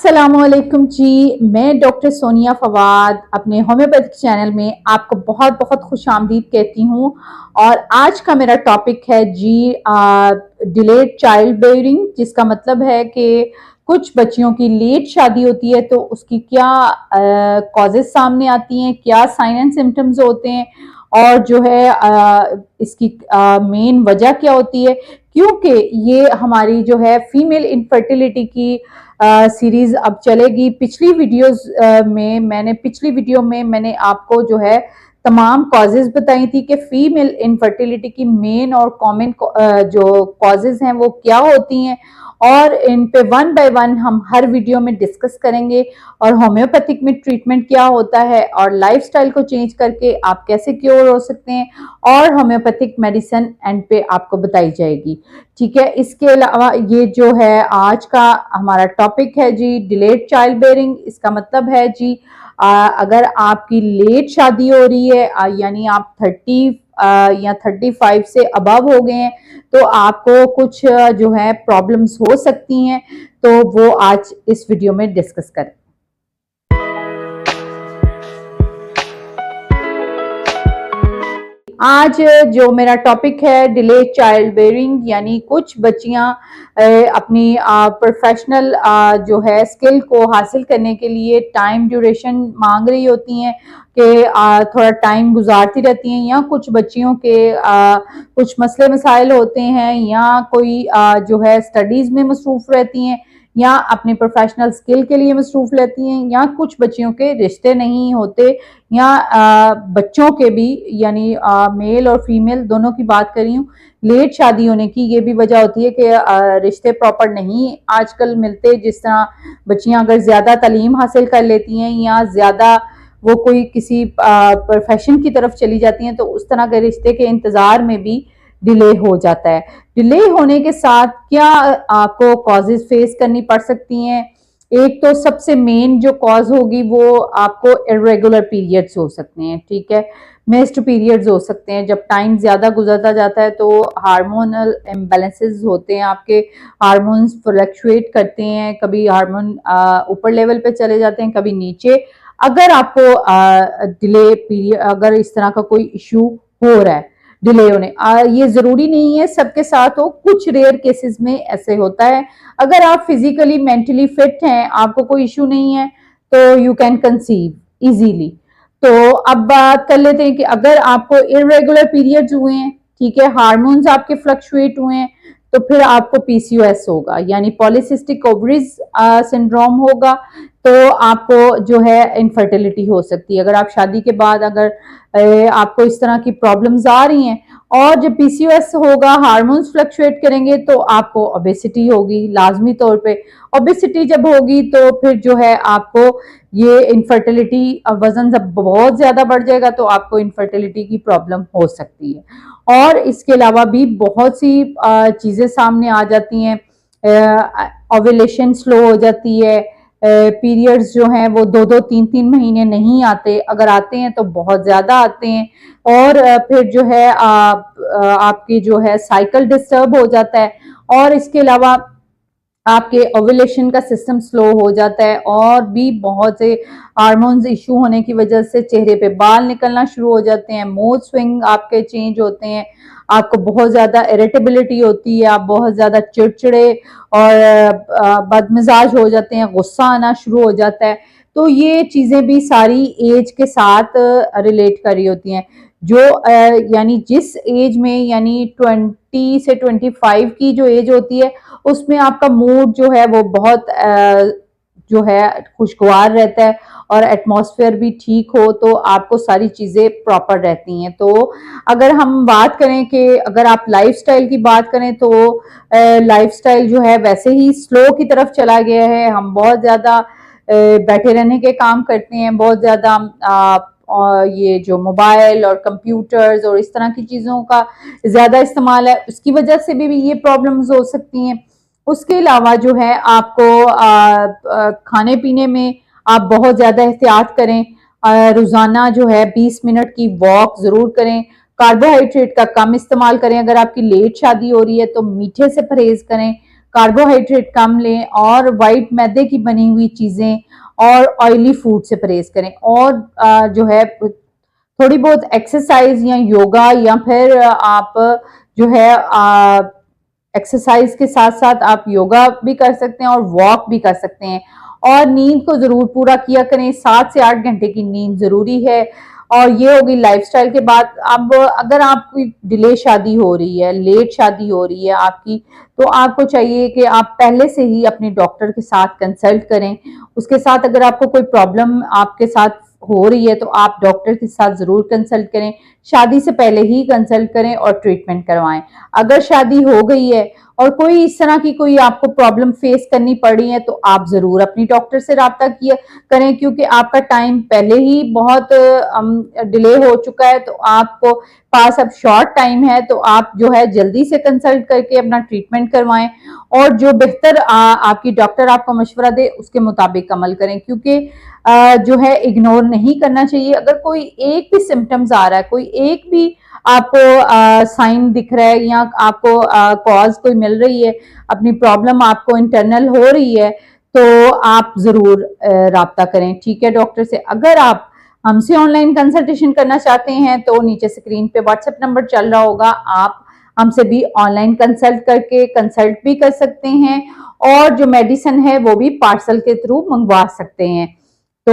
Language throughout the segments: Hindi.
अस्सलामुअलैकुम जी। मैं डॉक्टर सोनिया फवाद अपने होम्योपैथिक चैनल में आपको बहुत बहुत खुश आमदीद कहती हूँ। और आज का मेरा टॉपिक है जी डिलेड चाइल्ड बेयरिंग, जिसका मतलब है कि कुछ बच्चियों की लेट शादी होती है तो उसकी क्या कॉजेज सामने आती हैं, क्या साइन एंड सिम्टम्स होते हैं और जो है इसकी मेन वजह क्या होती है। क्योंकि ये हमारी जो है फीमेल इनफर्टिलिटी की सीरीज अब चलेगी। पिछली वीडियो में मैंने आपको जो है तमाम कॉजेज बताई थी कि फीमेल इनफर्टिलिटी की मेन और कॉमन जो कॉजेज हैं वो क्या होती हैं, और इन पे वन बाय वन हम हर वीडियो में डिस्कस करेंगे। और होम्योपैथिक में ट्रीटमेंट क्या होता है और लाइफस्टाइल को चेंज करके आप कैसे क्योर हो सकते हैं, और होम्योपैथिक मेडिसिन एंड पे आपको बताई जाएगी। ठीक है, इसके अलावा ये जो है आज का हमारा टॉपिक है जी डिलेड चाइल्ड बेयरिंग। इसका मतलब है जी अगर आपकी लेट शादी हो रही है, यानी आप 30 या 35 से अबव हो गए हैं, तो आपको कुछ जो है प्रॉब्लम्स हो सकती हैं। तो वो आज इस वीडियो में डिस्कस करें। आज जो मेरा टॉपिक है डिलेड चाइल्ड बेयरिंग, यानी कुछ बच्चियां अपनी प्रोफेशनल जो है स्किल को हासिल करने के लिए टाइम ड्यूरेशन मांग रही होती हैं कि थोड़ा टाइम गुजारती रहती हैं, या कुछ बच्चियों के कुछ मसले मसाइल होते हैं, या कोई जो है स्टडीज में मसरूफ रहती हैं, या अपने प्रोफेशनल स्किल के लिए मसरूफ रहती हैं, या कुछ बच्चियों के रिश्ते नहीं होते, या बच्चों के भी, यानी मेल और फीमेल दोनों की बात कर रही हूँ। लेट शादी होने की ये भी वजह होती है कि रिश्ते प्रॉपर नहीं आजकल मिलते। जिस तरह बच्चियां अगर ज्यादा तालीम हासिल कर लेती हैं या ज्यादा वो कोई किसी प्रोफेशन की तरफ चली जाती हैं, तो उस तरह के रिश्ते के इंतजार में भी डिले हो जाता है। डिले होने के साथ क्या आपको कॉजेज फेस करनी पड़ सकती हैं। एक तो सबसे मेन जो कॉज होगी वो आपको इरेगुलर पीरियड्स हो सकते हैं। ठीक है, मिस्ड पीरियड्स हो सकते हैं। जब टाइम ज्यादा गुजरता जाता है तो हार्मोनल इम्बैलेंसेस होते हैं, आपके हार्मोन्स फ्लक्चुएट करते हैं, कभी हार्मोन ऊपर लेवल पे चले जाते हैं, कभी नीचे। अगर आपको डिले पीरियड, अगर इस तरह का कोई इशू हो रहा है डिले होने, ये जरूरी नहीं है सबके साथ हो, कुछ रेयर केसेस में ऐसे होता है। अगर आप फिजिकली मेंटली फिट हैं, आपको कोई इशू नहीं है, तो यू कैन कंसीव इजीली। तो अब बात कर लेते हैं कि अगर आपको इरेगुलर पीरियड्स हुए हैं, ठीक है, हार्मोन्स आपके फ्लक्चुएट हुए हैं, तो फिर आपको पीसीओएस होगा, यानी पॉलीसिस्टिक ओवरीज सिंड्रोम होगा। तो आपको जो है इनफर्टिलिटी हो सकती है। अगर आप शादी के बाद अगर आपको इस तरह की प्रॉब्लम्स आ रही हैं, और जब पीसीओएस होगा, हार्मोन्स फ्लक्चुएट करेंगे, तो आपको ओबेसिटी होगी लाजमी तौर पे। ओबेसिटी जब होगी तो फिर जो है आपको ये इनफर्टिलिटी, वजन जब बहुत ज्यादा बढ़ जाएगा तो आपको इनफर्टिलिटी की प्रॉब्लम हो सकती है। और इसके अलावा भी बहुत सी चीजें सामने आ जाती हैं। ओव्यूलेशन स्लो हो जाती है, पीरियड्स जो हैं वो 2-2, 3-3 महीने नहीं आते, अगर आते हैं तो बहुत ज्यादा आते हैं। और फिर जो है आपकी जो है साइकिल डिस्टर्ब हो जाता है। और इसके अलावा आपके ओव्यूलेशन का सिस्टम स्लो हो जाता है, और भी बहुत से हार्मोन्स इशू होने की वजह से चेहरे पे बाल निकलना शुरू हो जाते हैं, मूड स्विंग आपके चेंज होते हैं, आपको बहुत ज्यादा इरिटेबिलिटी होती है, आप बहुत ज्यादा चिड़चिड़े और बदमिजाज हो जाते हैं, गुस्सा आना शुरू हो जाता है। तो ये चीजें भी सारी एज के साथ रिलेट कर रही होती हैं। जो यानी जिस एज में, यानी 20 से 25 की जो एज होती है, उसमें आपका मूड जो है वो बहुत जो है खुशगवार रहता है, और एटमॉस्फेयर भी ठीक हो, तो आपको सारी चीजें प्रॉपर रहती हैं। तो अगर हम बात करें कि अगर आप लाइफस्टाइल की बात करें, तो लाइफस्टाइल जो है वैसे ही स्लो की तरफ चला गया है। हम बहुत ज्यादा बैठे रहने के काम करते हैं, बहुत ज्यादा और ये जो मोबाइल और कंप्यूटर्स और इस तरह की चीजों का ज्यादा इस्तेमाल है, उसकी वजह से भी ये प्रॉब्लम्स हो सकती हैं। उसके अलावा जो है आपको खाने पीने में आप बहुत ज्यादा एहतियात करें। रोजाना जो है 20 मिनट की वॉक जरूर करें। कार्बोहाइड्रेट का कम इस्तेमाल करें। अगर आपकी लेट शादी हो रही है तो मीठे से परहेज करें, कार्बोहाइड्रेट कम लें और वाइट मैदे की बनी हुई चीजें और ऑयली फूड से परहेज करें। और जो है थोड़ी बहुत एक्सरसाइज या योगा या फिर आप जो है एक्सरसाइज के साथ साथ आप योगा भी कर सकते हैं और वॉक भी कर सकते हैं। और नींद को जरूर पूरा किया करें, 7 से 8 घंटे की नींद जरूरी है। और ये होगी लाइफस्टाइल के बाद। अब अगर आपकी डिले शादी हो रही है, लेट शादी हो रही है आपकी, तो आपको चाहिए कि आप पहले से ही अपने डॉक्टर के साथ कंसल्ट करें। उसके साथ अगर आपको कोई प्रॉब्लम आपके साथ हो रही है तो आप डॉक्टर के साथ जरूर कंसल्ट करें, शादी से पहले ही कंसल्ट करें और ट्रीटमेंट करवाएं। अगर शादी हो गई है और कोई इस तरह की कोई आपको प्रॉब्लम फेस करनी पड़ रही है तो आप जरूर अपनी डॉक्टर से राब्ता किया करें, क्योंकि आपका टाइम पहले ही बहुत डिले हो चुका है। तो आपको पास अब शॉर्ट टाइम है, तो आप जो है जल्दी से कंसल्ट करके अपना ट्रीटमेंट करवाएं और जो बेहतर आपकी डॉक्टर आपको मशवरा दे उसके मुताबिक अमल करें। क्योंकि जो है इग्नोर नहीं करना चाहिए। अगर कोई एक भी सिम्टम्स आ रहा है, कोई एक भी आपको साइन दिख रहा है या आपको कॉज कोई मिल रही है, अपनी प्रॉब्लम आपको इंटरनल हो रही है, तो आप जरूर राब्ता करें, ठीक है, डॉक्टर से। अगर आप हमसे ऑनलाइन कंसल्टेशन करना चाहते हैं तो नीचे स्क्रीन पे व्हाट्सएप नंबर चल रहा होगा, आप हमसे भी ऑनलाइन कंसल्ट करके कंसल्ट भी कर सकते हैं और जो मेडिसिन है वो भी पार्सल के थ्रू मंगवा सकते हैं। तो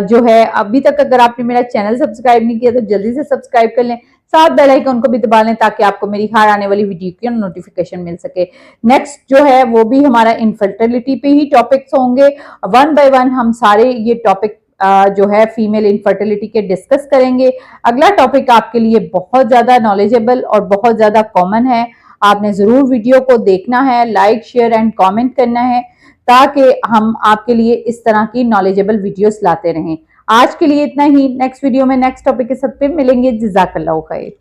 जो है अभी तक अगर आपने मेरा चैनल सब्सक्राइब नहीं किया तो जल्दी से सब्सक्राइब कर लें, साथ बेल आइकन को भी दबा लें ताकि आपको मेरी हर आने वाली वीडियो की नोटिफिकेशन मिल सके। नेक्स्ट जो है वो भी हमारा इनफर्टिलिटी पे ही टॉपिक्स होंगे, वन बाय वन हम सारे ये टॉपिक जो है फीमेल इनफर्टिलिटी के डिस्कस करेंगे। अगला टॉपिक आपके लिए बहुत ज्यादा नॉलेजेबल और बहुत ज्यादा कॉमन है, आपने जरूर वीडियो को देखना है, लाइक शेयर एंड कमेंट करना है ताकि हम आपके लिए इस तरह की नॉलेजेबल वीडियोस लाते रहें। आज के लिए इतना ही, नेक्स्ट वीडियो में नेक्स्ट टॉपिक के साथ फिर मिलेंगे। जज़ाकल्लाह खैर।